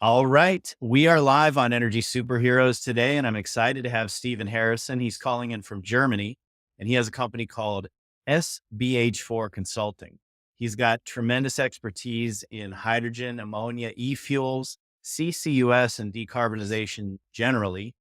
All right. We are live on Energy Superheroes today, and I'm excited to have Stephen Harrison. He's calling in from Germany, and he has a company called SPH4 Consulting. He's got tremendous expertise in hydrogen, ammonia, e-fuels, CCUS, and decarbonization generally.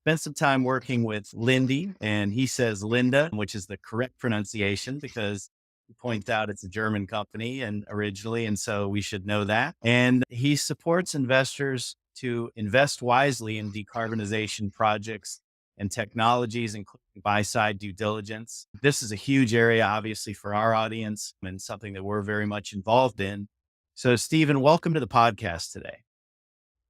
Spent some time working with Lindy, and he says Linda, which is the correct pronunciation because he points out it's a German company and originally, and so we should know that. And he supports investors to invest wisely in decarbonization projects and technologies, including buy side due diligence. This is a huge area, obviously, for our audience and something that we're very much involved in. So, Stephen, welcome to the podcast today.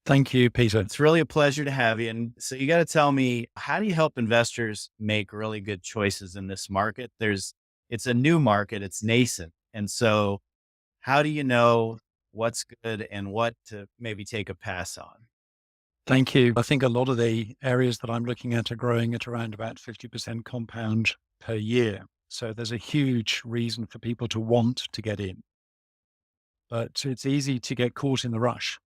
Thank you, Peter. It's really a pleasure to have you. And so you got to tell me, how do you help investors make really good choices in this market? It's a new market, it's nascent. And so how do you know what's good and what to maybe take a pass on? Thank you. I think a lot of the areas that I'm looking at are growing at around about 50% compound per year. So there's a huge reason for people to want to get in. But it's easy to get caught in the rush,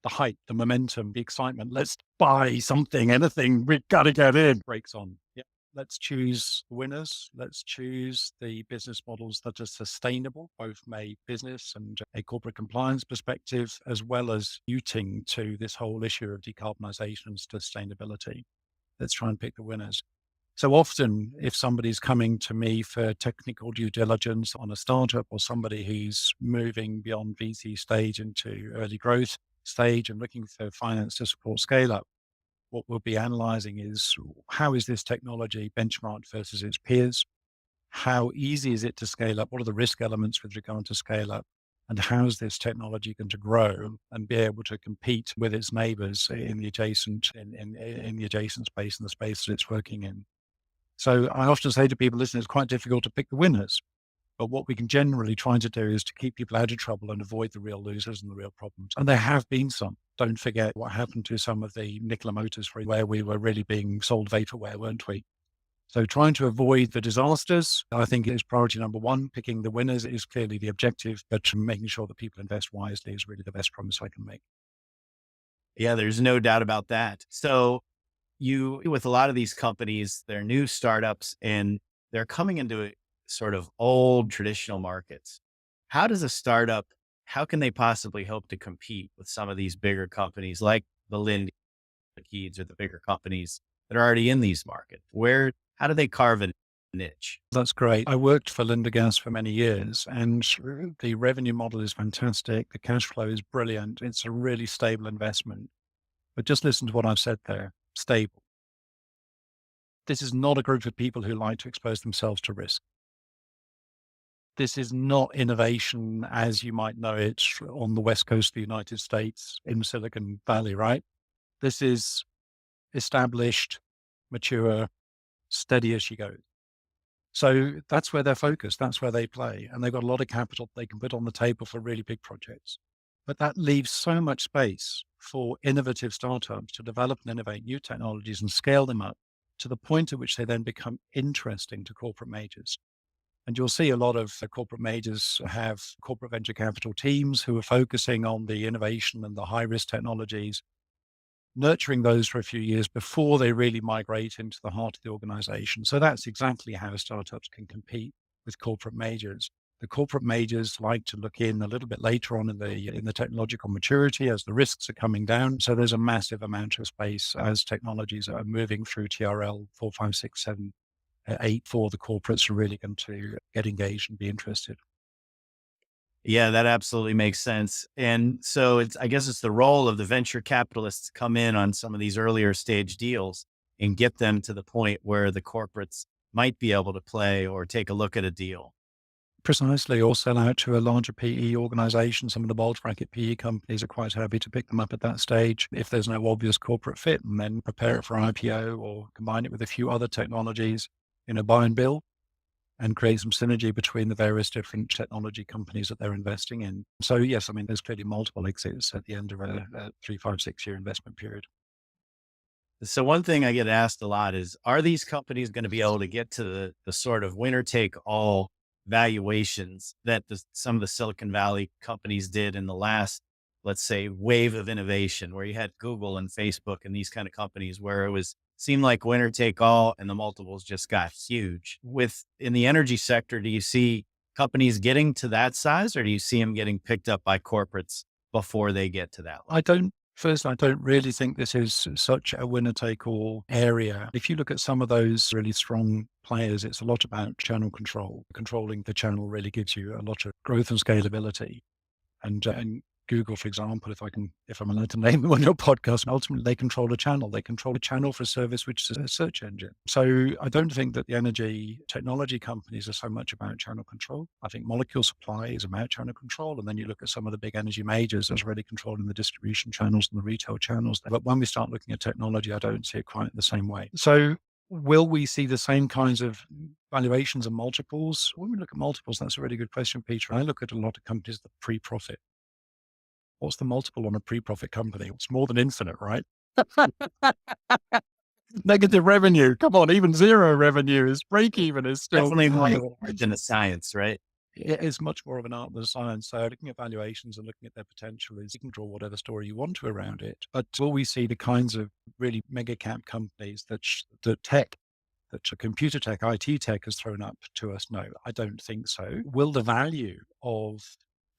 the hype, the momentum, the excitement. Let's buy something, anything. We've got to get in. Breaks on. Yeah. Let's choose winners. Let's choose the business models that are sustainable, both from a business and a corporate compliance perspective, as well as suiting to this whole issue of decarbonization and sustainability. Let's try and pick the winners. So often, if somebody's coming to me for technical due diligence on a startup or somebody who's moving beyond VC stage into early growth stage and looking for finance to support scale up, what we'll be analyzing is how is this technology benchmarked versus its peers? How easy is it to scale up? What are the risk elements with regard to scale up? And how is this technology going to grow and be able to compete with its neighbors in the adjacent in the adjacent space and the space that it's working in? So I often say to people, listen, it's quite difficult to pick the winners, but what we can generally try to do is to keep people out of trouble and avoid the real losers and the real problems. And there have been some. Don't forget what happened to some of the Nikola Motors where we were really being sold vaporware, weren't we? So trying to avoid the disasters, I think, is priority number one. Picking the winners is clearly the objective, but making sure that people invest wisely is really the best promise I can make. Yeah, there's no doubt about that. So with a lot of these companies, they're new startups and they're coming into sort of old traditional markets. How does a startup, how can they possibly hope to compete with some of these bigger companies like the Linde, the Keeds, or the bigger companies that are already in these markets? How do they carve a niche? That's great. I worked for Linde Gas for many years and the revenue model is fantastic. The cash flow is brilliant. It's a really stable investment. But just listen to what I've said there. Stable. This is not a group of people who like to expose themselves to risk. This is not innovation as you might know it on the West Coast of the United States in Silicon Valley, right? This is established, mature, steady as she goes. So that's where they're focused. That's where they play. And they've got a lot of capital they can put on the table for really big projects. But that leaves so much space for innovative startups to develop and innovate new technologies and scale them up to the point at which they then become interesting to corporate majors. And you'll see a lot of corporate majors have corporate venture capital teams who are focusing on the innovation and the high risk technologies, nurturing those for a few years before they really migrate into the heart of the organization. So that's exactly how startups can compete with corporate majors. The corporate majors like to look in a little bit later on in the technological maturity as the risks are coming down. So there's a massive amount of space as technologies are moving through TRL 4, 5, 6, 7, 8 for the corporates are really going to get engaged and be interested. Yeah, that absolutely makes sense. And so I guess it's the role of the venture capitalists to come in on some of these earlier stage deals and get them to the point where the corporates might be able to play or take a look at a deal. Precisely, or sell out to a larger PE organization. Some of the bulge bracket PE companies are quite happy to pick them up at that stage if there's no obvious corporate fit, and then prepare it for IPO or combine it with a few other technologies in a buy and build and create some synergy between the various different technology companies that they're investing in. So yes, I mean, there's clearly multiple exits at the end of a 3, 5, 6 year investment period. So one thing I get asked a lot is, are these companies going to be able to get to the sort of winner take all valuations that some of the Silicon Valley companies did in the last let's say, wave of innovation where you had Google and Facebook and these kind of companies where it was seemed like winner take all and the multiples just got huge. With in the energy sector, do you see companies getting to that size or do you see them getting picked up by corporates before they get to that level? I don't really think this is such a winner take all area. If you look at some of those really strong players, it's a lot about channel control. Controlling the channel really gives you a lot of growth and scalability. And Google, for example, if I'm allowed to name them on your podcast, ultimately they control a channel. They control a channel for a service, which is a search engine. So I don't think that the energy technology companies are so much about channel control. I think molecule supply is about channel control. And then you look at some of the big energy majors that's really controlling the distribution channels and the retail channels. But when we start looking at technology, I don't see it quite the same way. So will we see the same kinds of valuations and multiples? When we look at multiples, that's a really good question, Peter. I look at a lot of companies that pre-profit. What's the multiple on a pre-profit company? It's more than infinite, right? Negative revenue. Come on, even zero revenue is break even is still Definitely more than a science, right? it is much more of an art than a science. So looking at valuations and looking at their potential is you can draw whatever story you want to around it. But will we see the kinds of really mega cap companies that computer tech, IT tech has thrown up to us? No, I don't think so. Will the value of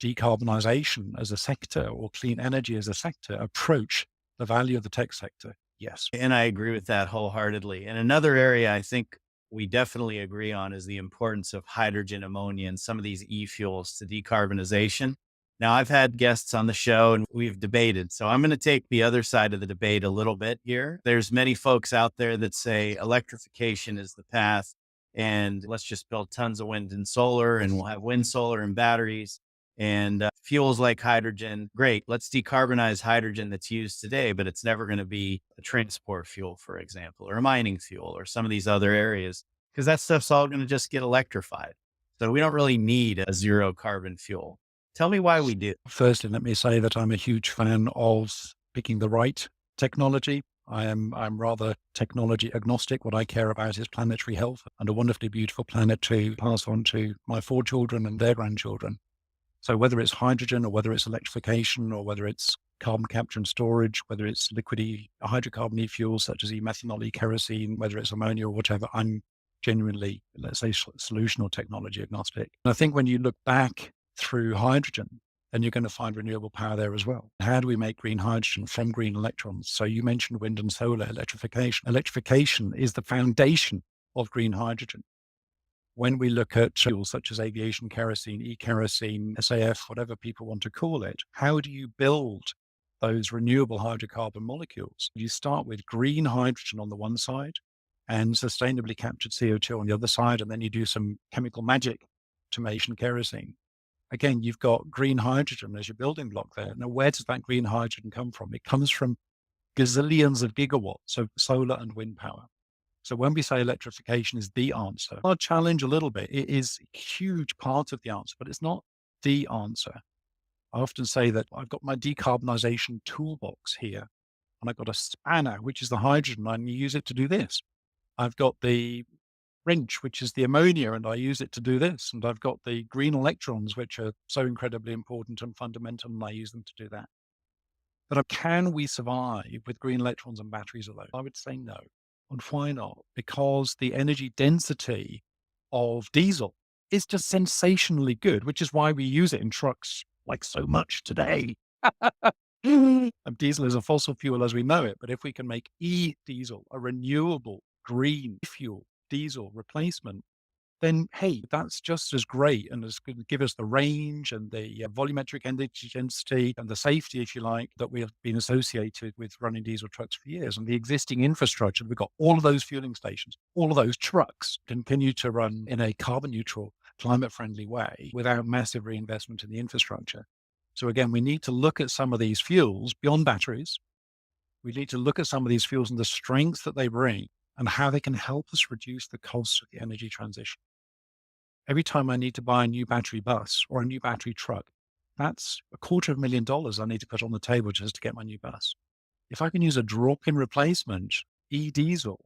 decarbonization as a sector or clean energy as a sector approach the value of the tech sector? Yes. And I agree with that wholeheartedly. And another area I think we definitely agree on is the importance of hydrogen, ammonia, and some of these e-fuels to decarbonization. Now, I've had guests on the show and we've debated. So I'm going to take the other side of the debate a little bit here. There's many folks out there that say electrification is the path and let's just build tons of wind and solar and we'll have wind, solar, and batteries and fuels like hydrogen. Great. Let's decarbonize hydrogen that's used today, but it's never going to be a transport fuel, for example, or a mining fuel or some of these other areas, because that stuff's all going to just get electrified. So we don't really need a zero carbon fuel. Tell me why we do. Firstly, let me say that I'm a huge fan of picking the right technology. I'm rather technology agnostic. What I care about is planetary health and a wonderfully beautiful planet to pass on to my 4 children and their grandchildren. So whether it's hydrogen or whether it's electrification or whether it's carbon capture and storage, whether it's hydrocarbon e-fuels such as e-methanol, e-kerosene, whether it's ammonia or whatever, I'm genuinely, let's say, solution or technology agnostic. And I think when you look back through hydrogen, then you're going to find renewable power there as well. How do we make green hydrogen from green electrons? So you mentioned wind and solar electrification. Electrification is the foundation of green hydrogen. When we look at fuels such as aviation kerosene, e-kerosene, SAF, whatever people want to call it, how do you build those renewable hydrocarbon molecules? You start with green hydrogen on the one side and sustainably captured CO2 on the other side, and then you do some chemical magic to make kerosene. Again, you've got green hydrogen as your building block there. Now, where does that green hydrogen come from? It comes from gazillions of gigawatts of solar and wind power. So when we say electrification is the answer, I'll challenge a little bit. It is a huge part of the answer, but it's not the answer. I often say that I've got my decarbonization toolbox here, and I've got a spanner, which is the hydrogen, and I use it to do this. I've got the wrench, which is the ammonia, and I use it to do this. And I've got the green electrons, which are so incredibly important and fundamental, and I use them to do that. But can we survive with green electrons and batteries alone? I would say no. And why not? Because the energy density of diesel is just sensationally good, which is why we use it in trucks like so much today. And diesel is a fossil fuel as we know it, but if we can make e-diesel, a renewable green fuel diesel replacement, then hey, that's just as great and it's going to give us the range and the volumetric energy density and the safety, if you like, that we have been associated with running diesel trucks for years. And the existing infrastructure, we've got all of those fueling stations, all of those trucks continue to run in a carbon neutral, climate friendly way without massive reinvestment in the infrastructure. So again, we need to look at some of these fuels beyond batteries. We need to look at some of these fuels and the strengths that they bring and how they can help us reduce the costs of the energy transition. Every time I need to buy a new battery bus or a new battery truck, that's $250,000 I need to put on the table just to get my new bus. If I can use a drop-in replacement, e-diesel,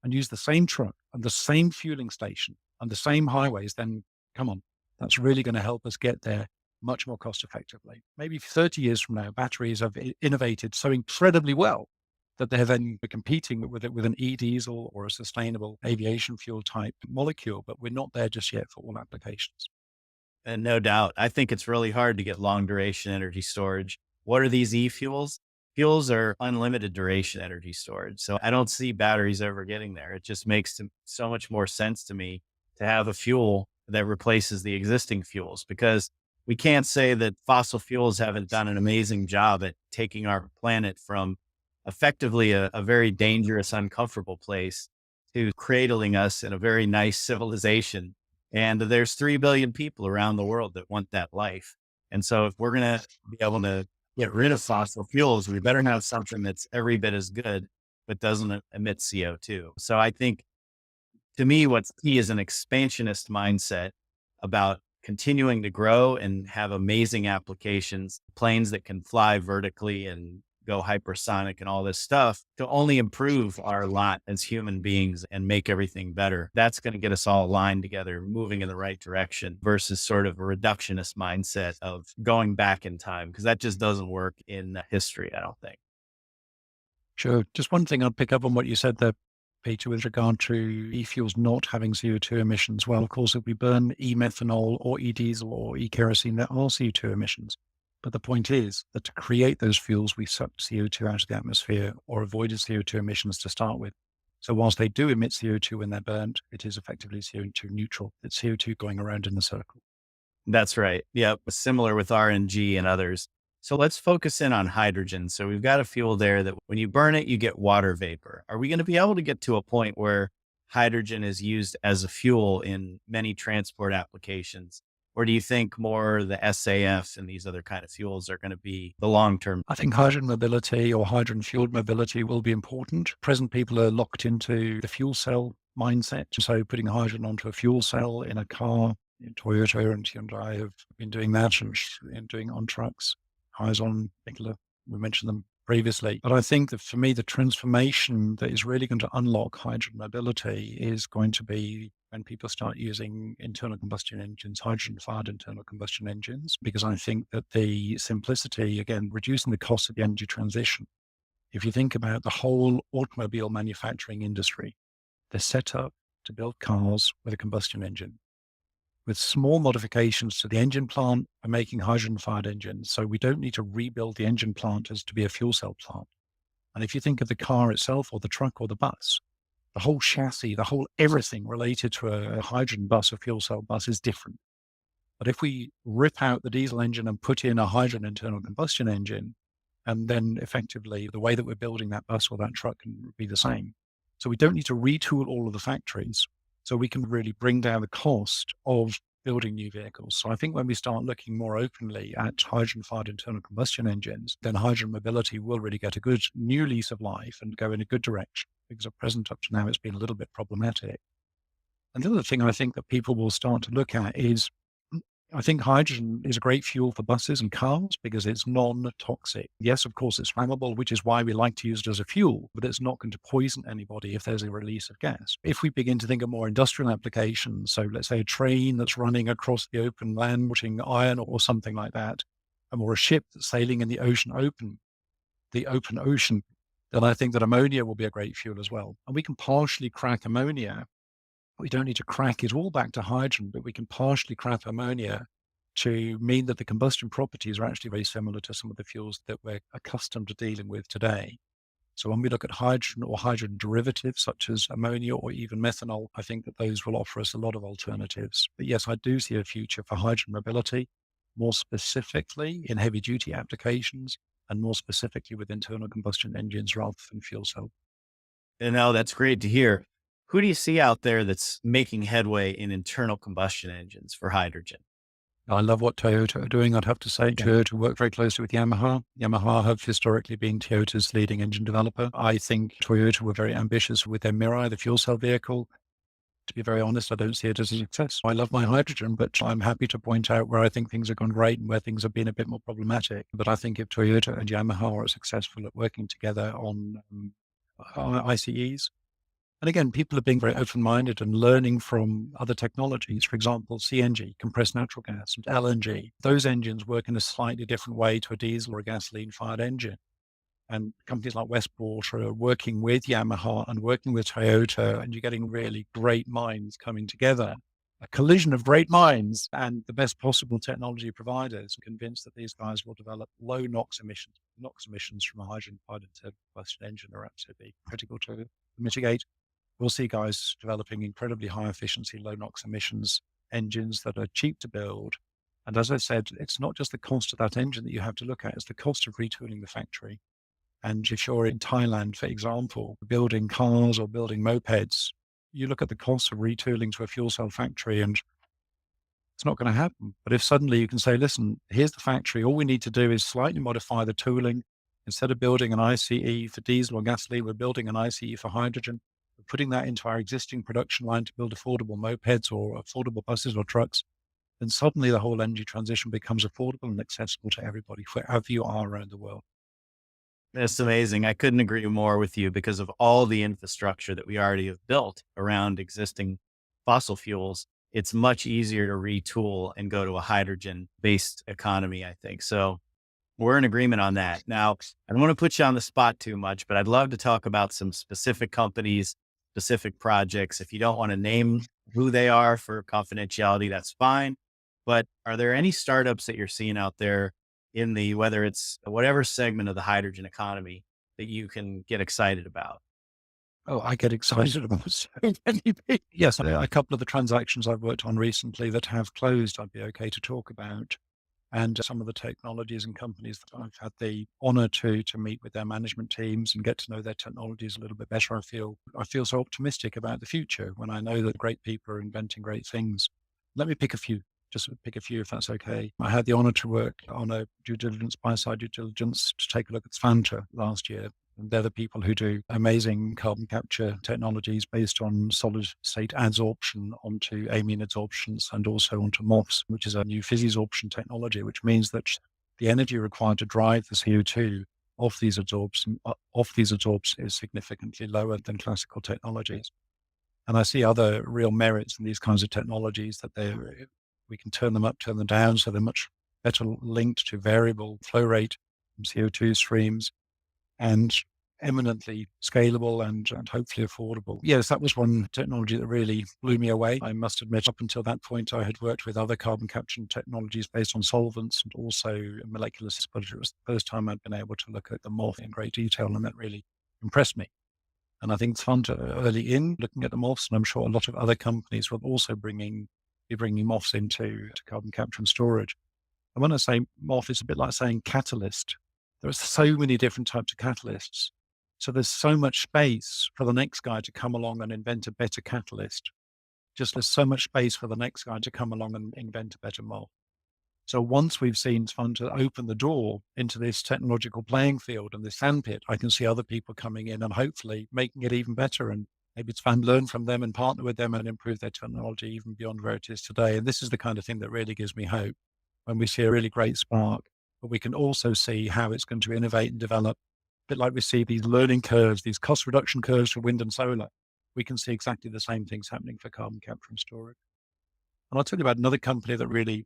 and use the same truck and the same fueling station and the same highways, then come on, that's really going to help us get there much more cost effectively. Maybe 30 years from now, batteries have innovated so incredibly well that they're then competing with it with an e-diesel or a sustainable aviation fuel type molecule, but we're not there just yet for all applications. And no doubt, I think it's really hard to get long duration energy storage. What are these e-fuels? Fuels are unlimited duration energy storage. So I don't see batteries ever getting there. It just makes so much more sense to me to have a fuel that replaces the existing fuels, because we can't say that fossil fuels haven't done an amazing job at taking our planet from effectively a very dangerous, uncomfortable place to cradling us in a very nice civilization. And there's 3 billion people around the world that want that life. And so if we're going to be able to get rid of fossil fuels, we better have something that's every bit as good, but doesn't emit CO2. So I think, to me, what's key is an expansionist mindset about continuing to grow and have amazing applications, planes that can fly vertically and go hypersonic and all this stuff to only improve our lot as human beings and make everything better. That's going to get us all aligned together, moving in the right direction versus sort of a reductionist mindset of going back in time, because that just doesn't work in history, I don't think. Sure. Just one thing I'd pick up on what you said there, Peter, with regard to e-fuels not having CO2 emissions. Well, of course, if we burn e-methanol or e-diesel or e-kerosene, there are CO2 emissions. But the point is that to create those fuels, we sucked CO2 out of the atmosphere or avoided CO2 emissions to start with. So whilst they do emit CO2 when they're burnt, it is effectively CO2 neutral. It's CO2 going around in the circle. That's right. Yep. Similar with RNG and others. So let's focus in on hydrogen. So we've got a fuel there that when you burn it, you get water vapor. Are we going to be able to get to a point where hydrogen is used as a fuel in many transport applications? Or do you think more the SAF and these other kind of fuels are going to be the long term? I think hydrogen mobility or hydrogen fueled mobility will be important. Present people are locked into the fuel cell mindset. So putting hydrogen onto a fuel cell in a car, Toyota and Hyundai have been doing that and doing on trucks. Hyzon, Nikola, we mentioned them previously. But I think that for me, the transformation that is really going to unlock hydrogen mobility is going to be when people start using internal combustion engines, hydrogen-fired internal combustion engines, because I think that the simplicity, again, reducing the cost of the energy transition. If you think about the whole automobile manufacturing industry, they're set up to build cars with a combustion engine, with small modifications to the engine plant and making hydrogen-fired engines. So we don't need to rebuild the engine plant as to be a fuel cell plant. And if you think of the car itself or the truck or the bus, the whole chassis, the whole everything related to a hydrogen bus, a fuel cell bus is different. But if we rip out the diesel engine and put in a hydrogen internal combustion engine, and then effectively the way that we're building that bus or that truck can be the same. So we don't need to retool all of the factories. So we can really bring down the cost of building new vehicles. So I think when we start looking more openly at hydrogen-fired internal combustion engines, then hydrogen mobility will really get a good new lease of life and go in a good direction, because at present up to now, it's been a little bit problematic. And the other thing I think that people will start to look at is, I think hydrogen is a great fuel for buses and cars because it's non-toxic. Yes, of course, it's flammable, which is why we like to use it as a fuel, but it's not going to poison anybody if there's a release of gas. If we begin to think of more industrial applications, so let's say a train that's running across the open land, putting iron or something like that, or a ship that's sailing in the open ocean, then I think that ammonia will be a great fuel as well. And we can partially crack ammonia. We don't need to crack it all back to hydrogen, but we can partially crack ammonia to mean that the combustion properties are actually very similar to some of the fuels that we're accustomed to dealing with today. So when we look at hydrogen or hydrogen derivatives such as ammonia or even methanol, I think that those will offer us a lot of alternatives. But yes, I do see a future for hydrogen mobility, more specifically in heavy duty applications and more specifically with internal combustion engines rather than fuel cell. And no, that's great to hear. Who do you see out there that's making headway in internal combustion engines for hydrogen? I love what Toyota are doing, I'd have to say. Yeah. Toyota work very closely with Yamaha. Yamaha have historically been Toyota's leading engine developer. I think Toyota were very ambitious with their Mirai, the fuel cell vehicle. To be very honest, I don't see it as a success. I love my hydrogen, but I'm happy to point out where I think things have gone great and where things have been a bit more problematic. But I think if Toyota and Yamaha are successful at working together on ICEs, And again, people are being very open-minded and learning from other technologies. For example, CNG, compressed natural gas, and LNG. Those engines work in a slightly different way to a diesel or a gasoline-fired engine. And companies like Westport are working with Yamaha and working with Toyota, and you're getting really great minds coming together. A collision of great minds and the best possible technology providers. I'm convinced that these guys will develop low NOx emissions. NOx emissions from a hydrogen-fired combustion engine are absolutely critical to mitigate. We'll see guys developing incredibly high efficiency, low NOx emissions engines that are cheap to build. And as I said, it's not just the cost of that engine that you have to look at, it's the cost of retooling the factory. And if you're in Thailand, for example, building cars or building mopeds, you look at the cost of retooling to a fuel cell factory and it's not going to happen. But if suddenly you can say, listen, here's the factory, all we need to do is slightly modify the tooling. Instead of building an ICE for diesel or gasoline, we're building an ICE for hydrogen. We're putting that into our existing production line to build affordable mopeds or affordable buses or trucks. Then suddenly the whole energy transition becomes affordable and accessible to everybody, wherever you are around the world. That's amazing. I couldn't agree more with you because of all the infrastructure that we already have built around existing fossil fuels. It's much easier to retool and go to a hydrogen based economy, I think. So we're in agreement on that. Now, I don't want to put you on the spot too much, but I'd love to talk about some specific companies, specific projects. If you don't want to name who they are for confidentiality, that's fine. But are there any startups that you're seeing out there in whether it's whatever segment of the hydrogen economy that you can get excited about? Oh, I get excited about so many things. Yes, a couple of the transactions I've worked on recently that have closed, I'd be okay to talk about. And some of the technologies and companies that I've had the honor to meet with their management teams and get to know their technologies a little bit better. I feel so optimistic about the future when I know that great people are inventing great things. Let me pick a few, just pick a few if that's okay. I had the honor to work on a buy-side due diligence to take a look at Fanta last year. And they're the people who do amazing carbon capture technologies based on solid state adsorption onto amine adsorptions and also onto MOFs, which is a new physisorption technology, which means that the energy required to drive the CO2 off these adsorbs is significantly lower than classical technologies. And I see other real merits in these kinds of technologies that we can turn them up, turn them down, so they're much better linked to variable flow rate from CO2 streams and eminently scalable and hopefully affordable. Yes, that was one technology that really blew me away. I must admit, up until that point, I had worked with other carbon capture technologies based on solvents and also molecular synthesis, but it was the first time I'd been able to look at the MOF in great detail, and that really impressed me. And I think it's fun to early in looking at the MOFs, and I'm sure a lot of other companies will also be bringing MOFs into carbon capture and storage. And when I say MOF, it's a bit like saying catalyst. There are so many different types of catalysts. So there's so much space for the next guy to come along and invent a better catalyst. Just there's so much space for the next guy to come along and invent a better MOF. So once we've seen it's fun to open the door into this technological playing field and this sandpit, I can see other people coming in and hopefully making it even better. And maybe it's fun to learn from them and partner with them and improve their technology even beyond where it is today. And this is the kind of thing that really gives me hope when we see a really great spark, but we can also see how it's going to innovate and develop. A bit like we see these learning curves, these cost reduction curves for wind and solar. We can see exactly the same things happening for carbon capture and storage. And I'll tell you about another company that really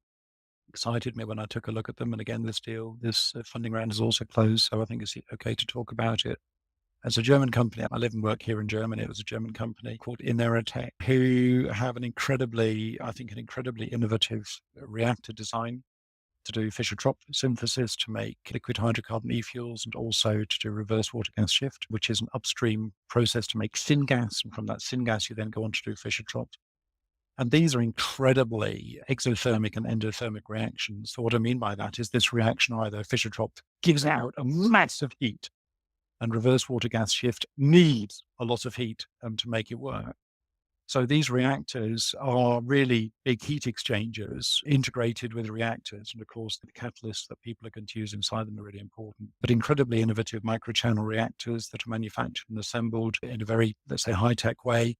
excited me when I took a look at them. And again, this funding round is also closed, so I think it's okay to talk about it. It's a German company. I live and work here in Germany. It was a German company called Energy.Media, who have an incredibly innovative reactor design to do Fischer-Tropsch synthesis to make liquid hydrocarbon e-fuels and also to do reverse water gas shift, which is an upstream process to make syngas. And from that syngas, you then go on to do Fischer-Tropsch. And these are incredibly exothermic and endothermic reactions. So what I mean by that is this reaction, either Fischer-Tropsch gives out a massive heat and reverse water gas shift needs a lot of heat to make it work. So these reactors are really big heat exchangers integrated with reactors. And of course, the catalysts that people are going to use inside them are really important, but incredibly innovative microchannel reactors that are manufactured and assembled in a very, let's say, high-tech way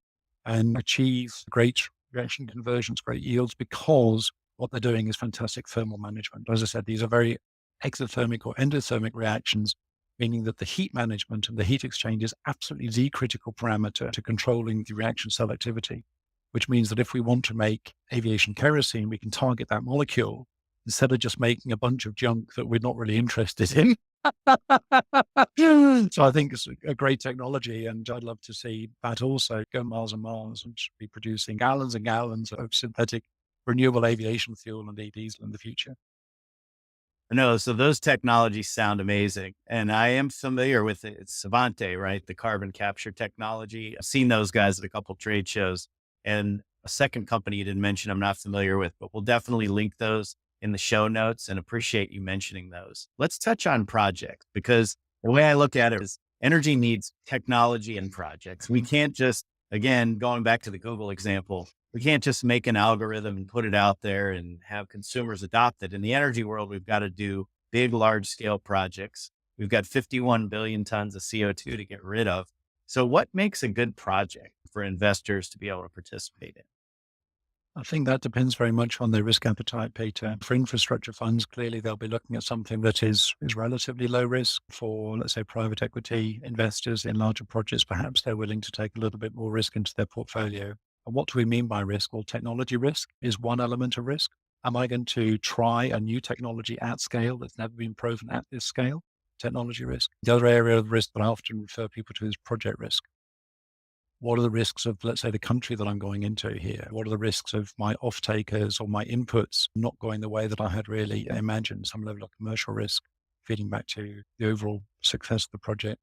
and achieve great reaction conversions, great yields, because what they're doing is fantastic thermal management. As I said, these are very exothermic or endothermic reactions, meaning that the heat management and the heat exchange is absolutely the critical parameter to controlling the reaction cell activity, which means that if we want to make aviation kerosene, we can target that molecule instead of just making a bunch of junk that we're not really interested in. So I think it's a great technology, and I'd love to see that also go miles and miles and be producing gallons and gallons of synthetic renewable aviation fuel and e-diesel in the future. No, so those technologies sound amazing, and I am familiar with it. It's Savante, right? The carbon capture technology. I've seen those guys at a couple trade shows, and a second company you didn't mention I'm not familiar with, but we'll definitely link those in the show notes and appreciate you mentioning those. Let's touch on projects because the way I look at it is energy needs technology and projects. We can't just, again, going back to the Google example, we can't just make an algorithm and put it out there and have consumers adopt it. In the energy world, we've got to do big, large scale projects. We've got 51 billion tons of CO2 to get rid of. So what makes a good project for investors to be able to participate in? I think that depends very much on their risk appetite, Peter. For infrastructure funds, clearly they'll be looking at something that is relatively low risk. For, let's say, private equity investors in larger projects, perhaps they're willing to take a little bit more risk into their portfolio. And what do we mean by risk? Well, technology risk is one element of risk. Am I going to try a new technology at scale that's never been proven at this scale? Technology risk. The other area of risk that I often refer people to is project risk. What are the risks of, let's say, the country that I'm going into here? What are the risks of my off takers or my inputs not going the way that I had really imagined? Some level of commercial risk feeding back to the overall success of the project.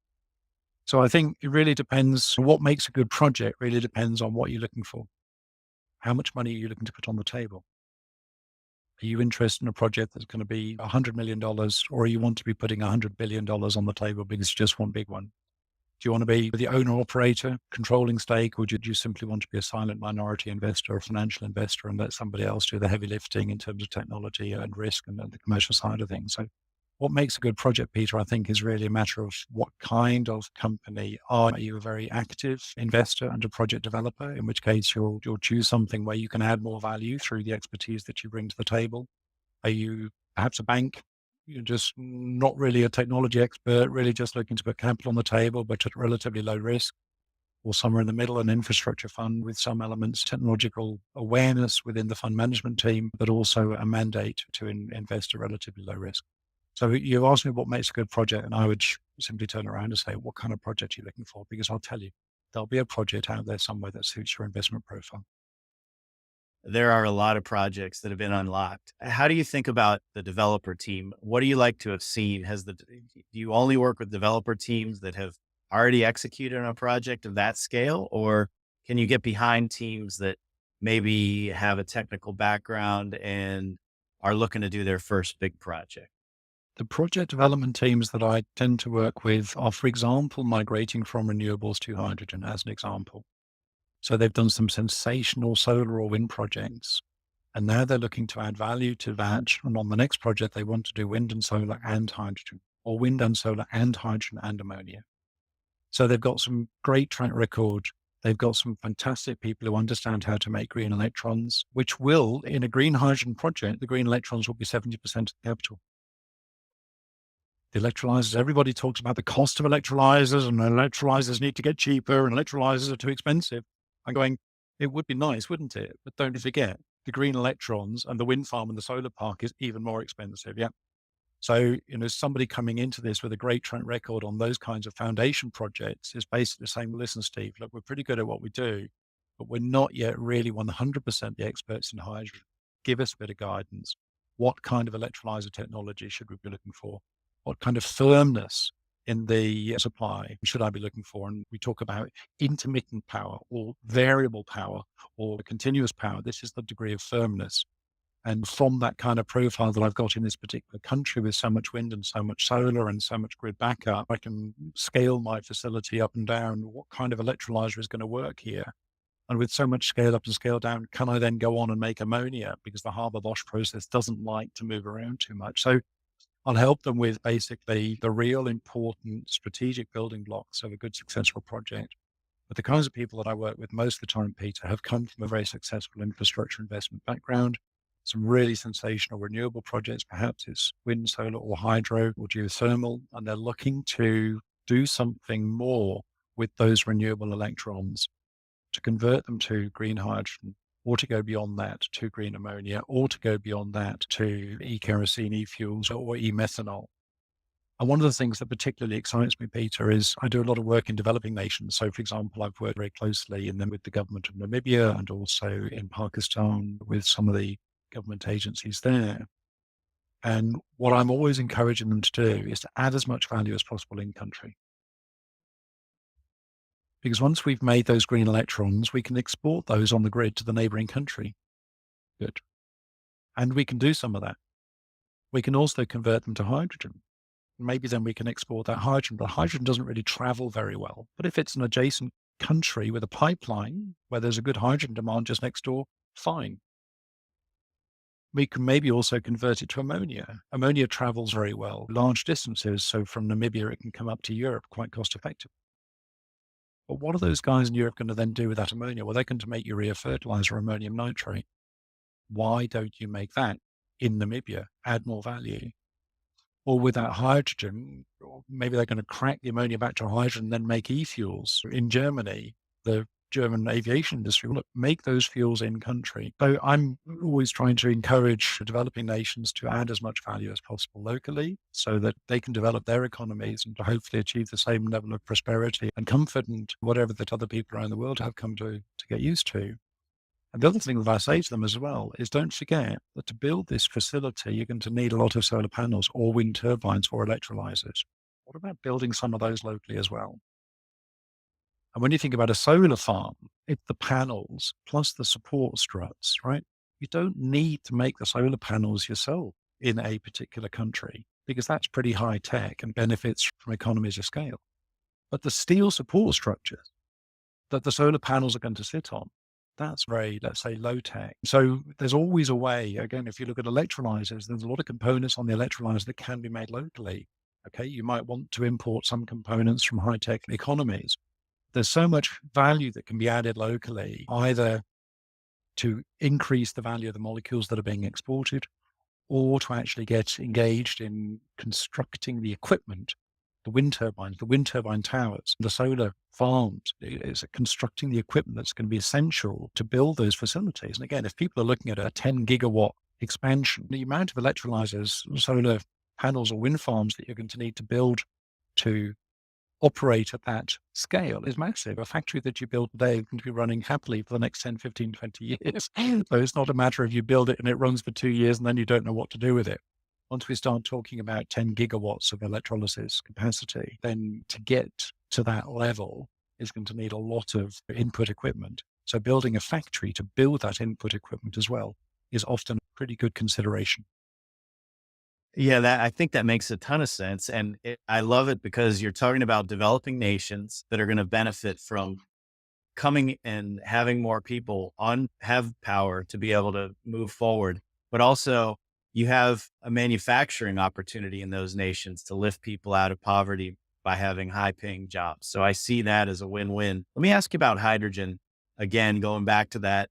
So I think it really depends. What makes a good project really depends on what you're looking for. How much money are you looking to put on the table? Are you interested in a project that's going to be $100 million, or you want to be putting $100 billion on the table because you just want big one? Do you want to be the owner operator, controlling stake, or do you simply want to be a silent minority investor or financial investor and let somebody else do the heavy lifting in terms of technology and risk and the commercial side of things? So what makes a good project, Peter, I think is really a matter of what kind of company are you. A very active investor and a project developer, in which case you'll choose something where you can add more value through the expertise that you bring to the table. Are you perhaps a bank? You're just not really a technology expert, really just looking to put capital on the table, but at relatively low risk, or somewhere in the middle, an infrastructure fund with some elements, technological awareness within the fund management team, but also a mandate to invest at relatively low risk. So you asked me what makes a good project, and I would simply turn around and say, what kind of project are you looking for? Because I'll tell you, there'll be a project out there somewhere that suits your investment profile. There are a lot of projects that have been unlocked. How do you think about the developer team? What do you like to have seen? Do you only work with developer teams that have already executed on a project of that scale? Or can you get behind teams that maybe have a technical background and are looking to do their first big project? The project development teams that I tend to work with are, for example, migrating from renewables to hydrogen, as an example. So they've done some sensational solar or wind projects, and now they're looking to add value to that. And on the next project, they want to do wind and solar and hydrogen, or wind and solar and hydrogen and ammonia. So they've got some great track record. They've got some fantastic people who understand how to make green electrons, which will, in a green hydrogen project, the green electrons will be 70% of the capital. The electrolyzers, everybody talks about the cost of electrolyzers, and electrolyzers need to get cheaper and electrolyzers are too expensive. I'm going, it would be nice, wouldn't it? But don't forget, the green electrons and the wind farm and the solar park is even more expensive. Yeah. So, somebody coming into this with a great track record on those kinds of foundation projects is basically saying, listen, Steve, look, we're pretty good at what we do, but we're not yet really 100% the experts in hydrogen. Give us a bit of guidance. What kind of electrolyzer technology should we be looking for? What kind of firmness in the supply should I be looking for? And we talk about intermittent power or variable power or continuous power. This is the degree of firmness. And from that kind of profile that I've got in this particular country with so much wind and so much solar and so much grid backup, I can scale my facility up and down. What kind of electrolyzer is going to work here? And with so much scale up and scale down, can I then go on and make ammonia? Because the Haber-Bosch process doesn't like to move around too much. So I'll help them with basically the real important strategic building blocks of a good, successful project. But the kinds of people that I work with most of the time, Peter, have come from a very successful infrastructure investment background. some really sensational renewable projects. Perhaps it's wind, solar, or hydro, or geothermal, and they're looking to do something more with those renewable electrons to convert them to green hydrogen, or to go beyond that to green ammonia, or to go beyond that to e-kerosene, e-fuels, or e-methanol. And one of the things that particularly excites me, Peter, is I do a lot of work in developing nations. So, for example, I've worked very closely in them with the government of Namibia and also in Pakistan with some of the government agencies there. And what I'm always encouraging them to do is to add as much value as possible in country. Because once we've made those green electrons, we can export those on the grid to the neighboring country. Good. And we can do some of that. We can also convert them to hydrogen. Maybe then we can export that hydrogen, but hydrogen doesn't really travel very well. But if it's an adjacent country with a pipeline where there's a good hydrogen demand just next door, fine. We can maybe also convert it to ammonia. Ammonia travels very well, large distances. So from Namibia, it can come up to Europe quite cost effective. But what are those guys in Europe going to then do with that ammonia? Well, they're going to make urea fertilizer, ammonium nitrate. Why don't you make that in Namibia? Add more value. Or with that hydrogen, or maybe they're going to crack the ammonia back to hydrogen and then make e-fuels. In Germany, the German aviation industry, look, make those fuels in country. So I'm always trying to encourage developing nations to add as much value as possible locally so that they can develop their economies and to hopefully achieve the same level of prosperity and comfort and whatever that other people around the world have come to get used to. And the other thing that I say to them as well is don't forget that to build this facility, you're going to need a lot of solar panels or wind turbines or electrolyzers. What about building some of those locally as well? And when you think about a solar farm, it's the panels plus the support struts, right? You don't need to make the solar panels yourself in a particular country because that's pretty high tech and benefits from economies of scale. But the steel support structures that the solar panels are going to sit on, that's very, let's say, low tech. So there's always a way. Again, if you look at electrolyzers, there's a lot of components on the electrolyzer that can be made locally. Okay, you might want to import some components from high tech economies. There's so much value that can be added locally, either to increase the value of the molecules that are being exported or to actually get engaged in constructing the equipment, the wind turbines, the wind turbine towers, the solar farms. Is constructing the equipment that's going to be essential to build those facilities. And again, if people are looking at a 10 gigawatt expansion, the amount of electrolyzers, solar panels or wind farms that you're going to need to build to operate at that scale is massive. A factory that you build today is going to be running happily for the next 10, 15, 20 years. So it's not a matter of you build it and it runs for 2 years and then you don't know what to do with it. Once we start talking about 10 gigawatts of electrolysis capacity, then to get to that level is going to need a lot of input equipment. So building a factory to build that input equipment as well is often a pretty good consideration. Yeah, I think that makes a ton of sense. And I love it because you're talking about developing nations that are going to benefit from coming and having more people have power to be able to move forward. But also you have a manufacturing opportunity in those nations to lift people out of poverty by having high paying jobs. So I see that as a win-win. Let me ask you about hydrogen again, going back to that.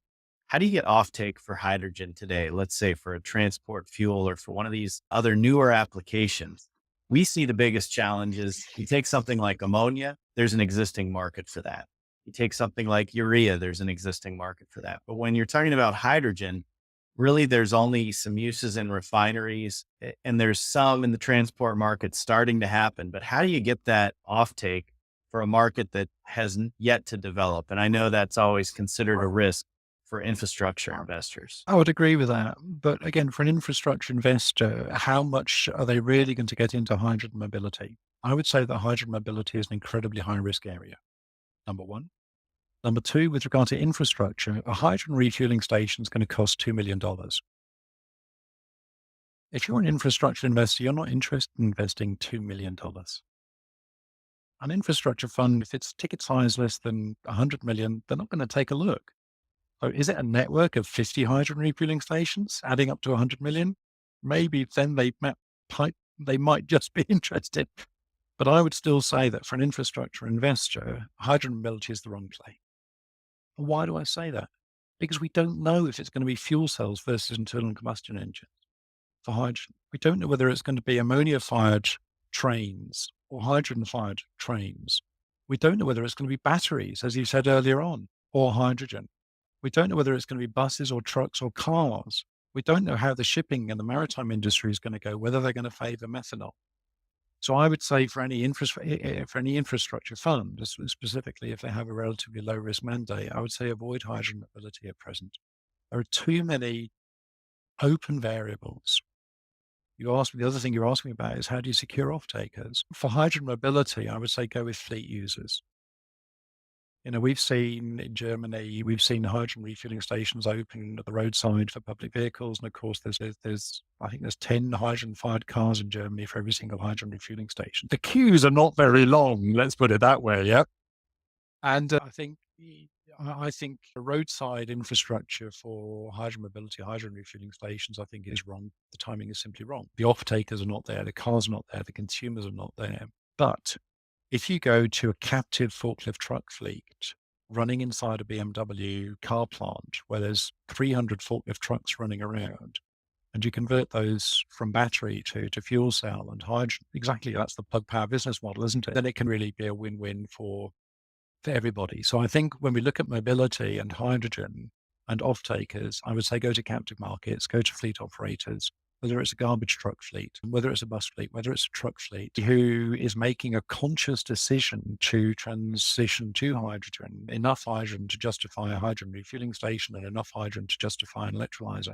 How do you get offtake for hydrogen today? Let's say for a transport fuel or for one of these other newer applications. We see the biggest challenges. You take something like ammonia, there's an existing market for that. You take something like urea, there's an existing market for that. But when you're talking about hydrogen, really there's only some uses in refineries and there's some in the transport market starting to happen. But how do you get that offtake for a market that hasn't yet to develop? And I know that's always considered a risk for infrastructure investors. I would agree with that. But again, for an infrastructure investor, how much are they really going to get into hydrogen mobility? I would say that hydrogen mobility is an incredibly high risk area, number one. Number two, with regard to infrastructure, a hydrogen refueling station is going to cost $2 million. If you're an infrastructure investor, you're not interested in investing $2 million. An infrastructure fund, if its ticket size less than 100 million, they're not going to take a look. So is it a network of 50 hydrogen refueling stations adding up to 100 million? Maybe then they might just be interested. But I would still say that for an infrastructure investor, hydrogen mobility is the wrong play. Why do I say that? because we don't know if it's going to be fuel cells versus internal combustion engines for hydrogen. We don't know whether it's going to be ammonia-fired trains or hydrogen-fired trains. We don't know whether it's going to be batteries, as you said earlier on, or hydrogen. We don't know whether it's going to be buses or trucks or cars. We don't know how the shipping and the maritime industry is going to go, whether they're going to favor methanol. So I would say for any infrastructure fund, specifically if they have a relatively low risk mandate, I would say avoid hydrogen mobility at present. There are too many open variables. The other thing you're asking about is how do you secure off takers? For hydrogen mobility, I would say go with fleet users. We've seen in Germany, we've seen hydrogen refueling stations open at the roadside for public vehicles. And of course, I think there's 10 hydrogen fired cars in Germany for every single hydrogen refueling station. The queues are not very long, let's put it that way. Yeah. And I think the roadside infrastructure for hydrogen mobility, hydrogen refueling stations, I think is wrong. The timing is simply wrong. The off takers are not there. The cars are not there. The consumers are not there. But if you go to a captive forklift truck fleet running inside a BMW car plant where there's 300 forklift trucks running around, and you convert those from battery to fuel cell and hydrogen, exactly, that's the plug power business model, isn't it? Then it can really be a win-win for everybody. So I think when we look at mobility and hydrogen and off-takers, I would say go to captive markets, go to fleet operators, whether it's a garbage truck fleet, whether it's a bus fleet, whether it's a truck fleet, who is making a conscious decision to transition to hydrogen, enough hydrogen to justify a hydrogen refueling station and enough hydrogen to justify an electrolyzer.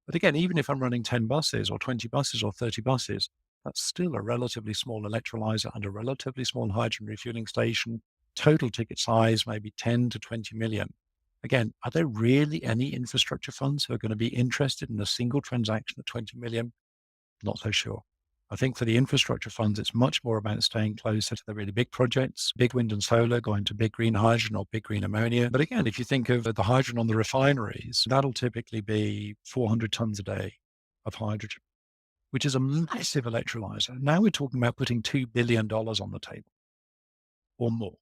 But again, even if I'm running 10 buses or 20 buses or 30 buses, that's still a relatively small electrolyzer and a relatively small hydrogen refueling station. Total ticket size, maybe 10 to 20 million. Again, are there really any infrastructure funds who are going to be interested in a single transaction of 20 million? Not so sure. I think for the infrastructure funds, it's much more about staying closer to the really big projects, big wind and solar, going to big green hydrogen or big green ammonia. But again, if you think of the hydrogen on the refineries, that'll typically be 400 tons a day of hydrogen, which is a massive electrolyzer. Now we're talking about putting $2 billion on the table or more.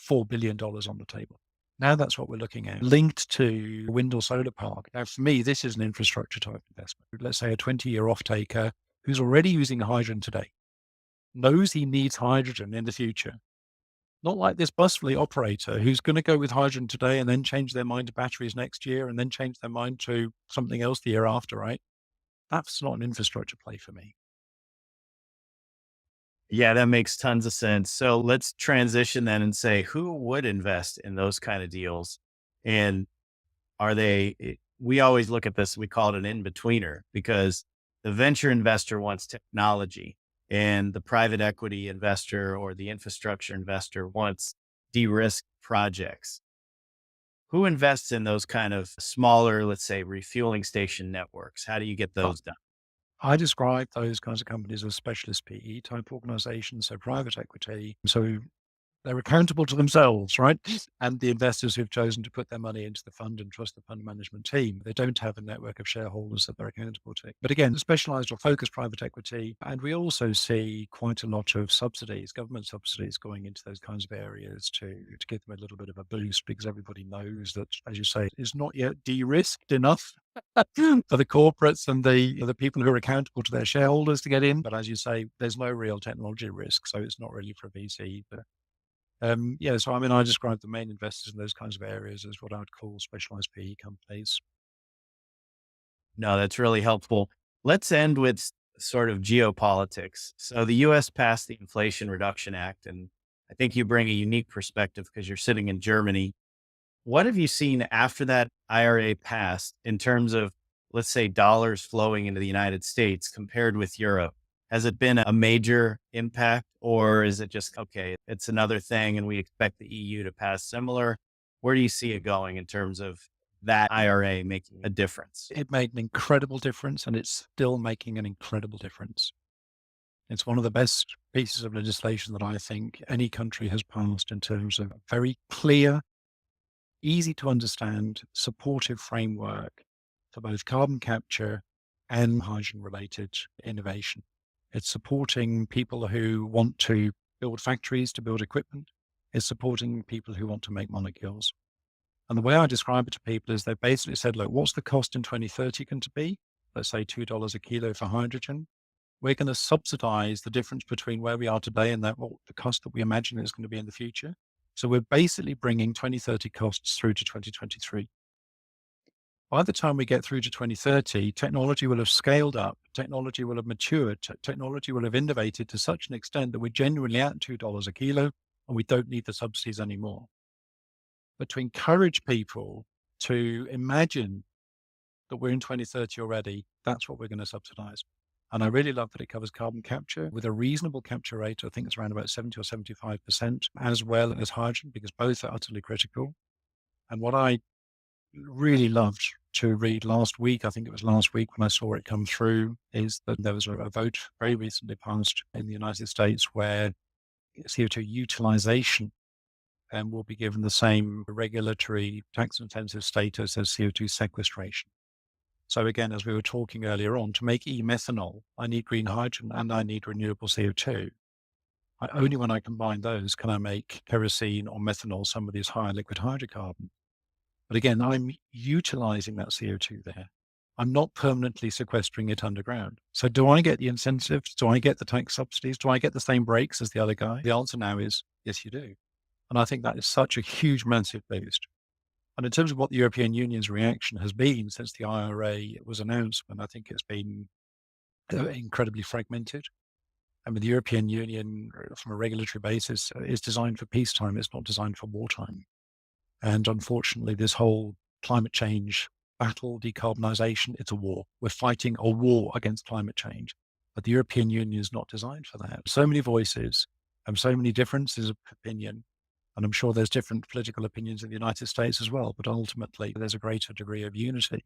$4 billion on the table. Now that's what we're looking at, linked to wind or solar park. Now, for me, this is an infrastructure type investment. Let's say a 20-year off-taker who's already using hydrogen today, knows he needs hydrogen in the future. Not like this bus fleet operator who's going to go with hydrogen today and then change their mind to batteries next year and then change their mind to something else the year after, right? That's not an infrastructure play for me. Yeah, that makes tons of sense. So let's transition then and say who would invest in those kind of deals? And we always look at this, we call it an in-betweener because the venture investor wants technology and the private equity investor or the infrastructure investor wants de-risk projects. Who invests in those kind of smaller, let's say, refueling station networks? How do you get Uh, those done? I describe those kinds of companies as specialist PE type organizations, so private equity. So they're accountable to themselves, right? And the investors who've chosen to put their money into the fund and trust the fund management team, they don't have a network of shareholders that they're accountable to. But again, specialized or focused private equity. And we also see quite a lot of subsidies, government subsidies going into those kinds of areas to give them a little bit of a boost because everybody knows that, as you say, it's not yet de-risked enough for the corporates and the people who are accountable to their shareholders to get in. But as you say, there's no real technology risk. So it's not really for a VC. But yeah, so I mean, I describe the main investors in those kinds of areas as what I would call specialized PE companies. No, that's really helpful. Let's end with sort of geopolitics. So the US passed the Inflation Reduction Act, and I think you bring a unique perspective because you're sitting in Germany. What have you seen after that IRA passed in terms of, let's say, dollars flowing into the United States compared with Europe? Has it been a major impact, or is it just, okay, it's another thing and we expect the EU to pass similar? Where do you see it going in terms of that IRA making a difference? It made an incredible difference and it's still making an incredible difference. It's one of the best pieces of legislation that I think any country has passed in terms of a very clear, easy to understand, supportive framework for both carbon capture and hydrogen related innovation. It's supporting people who want to build factories, to build equipment. It's supporting people who want to make molecules. And the way I describe it to people is they basically said, look, what's the cost in 2030 going to be? Let's say $2 a kilo for hydrogen. We're going to subsidize the difference between where we are today and that what the cost that we imagine is going to be in the future. So we're basically bringing 2030 costs through to 2023. By the time we get through to 2030, technology will have scaled up, technology will have matured, technology will have innovated to such an extent that we're genuinely at $2 a kilo and we don't need the subsidies anymore. But to encourage people to imagine that we're in 2030 already, that's what we're going to subsidize. And I really love that it covers carbon capture with a reasonable capture rate. I think it's around about 70 or 75%, as well as hydrogen, because both are utterly critical. And what I really loved to read last week, I think it was last week when I saw it come through, is that there was a vote very recently passed in the United States where CO2 utilization will be given the same regulatory tax intensive status as CO2 sequestration. So again, as we were talking earlier on, to make e-methanol, I need green hydrogen and I need renewable CO2. Only when I combine those can I make kerosene or methanol, some of these higher liquid hydrocarbons. But again, I'm utilizing that CO2 there. I'm not permanently sequestering it underground. So do I get the incentives? Do I get the tax subsidies? Do I get the same breaks as the other guy? The answer now is yes, you do. And I think that is such a huge, massive boost. And in terms of what the European Union's reaction has been since the IRA was announced, and I think it's been incredibly fragmented. I mean, the European Union, from a regulatory basis, is designed for peacetime. It's not designed for wartime. And unfortunately, this whole climate change battle, decarbonization, it's a war. We're fighting a war against climate change. But the European Union is not designed for that. So many voices and so many differences of opinion. And I'm sure there's different political opinions in the United States as well. But ultimately, there's a greater degree of unity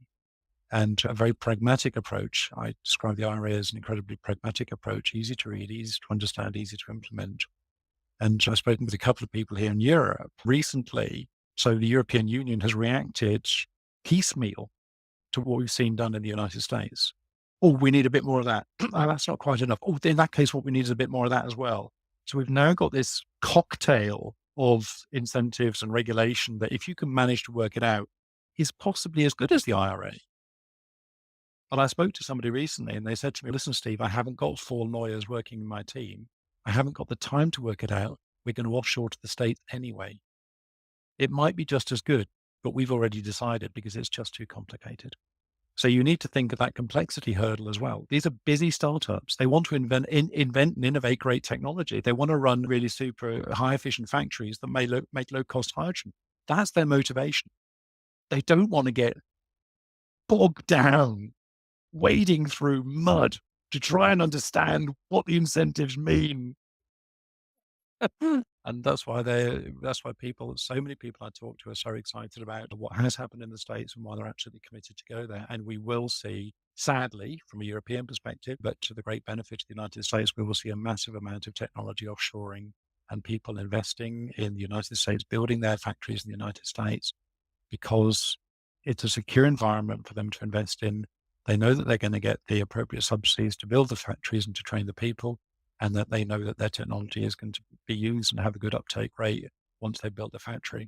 and a very pragmatic approach. I describe the IRA as an incredibly pragmatic approach, easy to read, easy to understand, easy to implement. And I've spoken with a couple of people here in Europe recently. So the European Union has reacted piecemeal to what we've seen done in the United States. Oh, we need a bit more of that. Oh, that's not quite enough. Oh, in that case, what we need is a bit more of that as well. So we've now got this cocktail of incentives and regulation that, if you can manage to work it out, is possibly as good as the IRA. But I spoke to somebody recently and they said to me, listen, Steve, I haven't got 4 lawyers working in my team. I haven't got the time to work it out. We're going to offshore to the States anyway. It might be just as good, but we've already decided because it's just too complicated. So you need to think of that complexity hurdle as well. These are busy startups. They want to invent and innovate great technology. They want to run really super high efficient factories that make low cost hydrogen. That's their motivation. They don't want to get bogged down wading through mud to try and understand what the incentives mean. And that's why so many people I talk to are so excited about what has happened in the States and why they're absolutely committed to go there. And we will see, sadly, from a European perspective, but to the great benefit of the United States, we will see a massive amount of technology offshoring and people investing in the United States, building their factories in the United States, because it's a secure environment for them to invest in. They know that they're going to get the appropriate subsidies to build the factories and to train the people, and that they know that their technology is going to be used and have a good uptake rate once they've built the factory.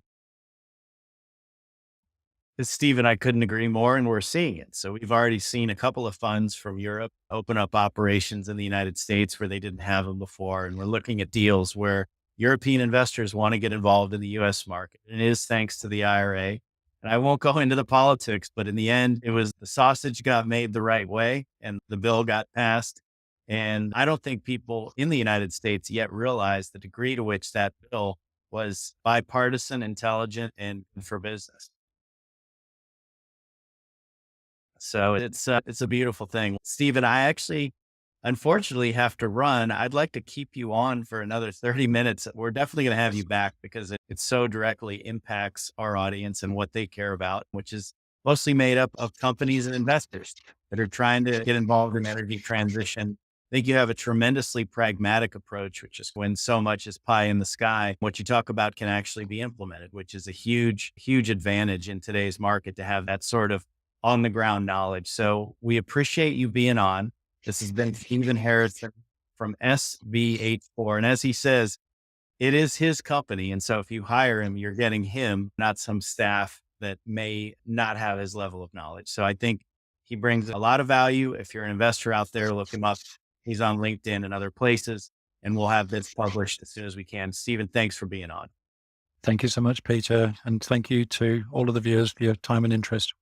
Steve, I couldn't agree more, and we're seeing it. So we've already seen a couple of funds from Europe open up operations in the United States where they didn't have them before. And we're looking at deals where European investors want to get involved in the US market. And it is thanks to the IRA. And I won't go into the politics, but in the end, it was the sausage got made the right way and the bill got passed. And I don't think people in the United States yet realize the degree to which that bill was bipartisan, intelligent, and good for business. So it's a beautiful thing. Stephen, I actually unfortunately have to run. I'd like to keep you on for another 30 minutes. We're definitely going to have you back because it so directly impacts our audience and what they care about, which is mostly made up of companies and investors that are trying to get involved in energy transition. I think you have a tremendously pragmatic approach, which is when so much is pie in the sky, what you talk about can actually be implemented, which is a huge, huge advantage in today's market to have that sort of on the ground knowledge. So we appreciate you being on. This has been Stephen Harrison from SPH4. And as he says, it is his company. And so if you hire him, you're getting him, not some staff that may not have his level of knowledge. So I think he brings a lot of value. If you're an investor out there, look him up. He's on LinkedIn and other places, and we'll have this published as soon as we can. Stephen, thanks for being on. Thank you so much, Peter. And thank you to all of the viewers for your time and interest.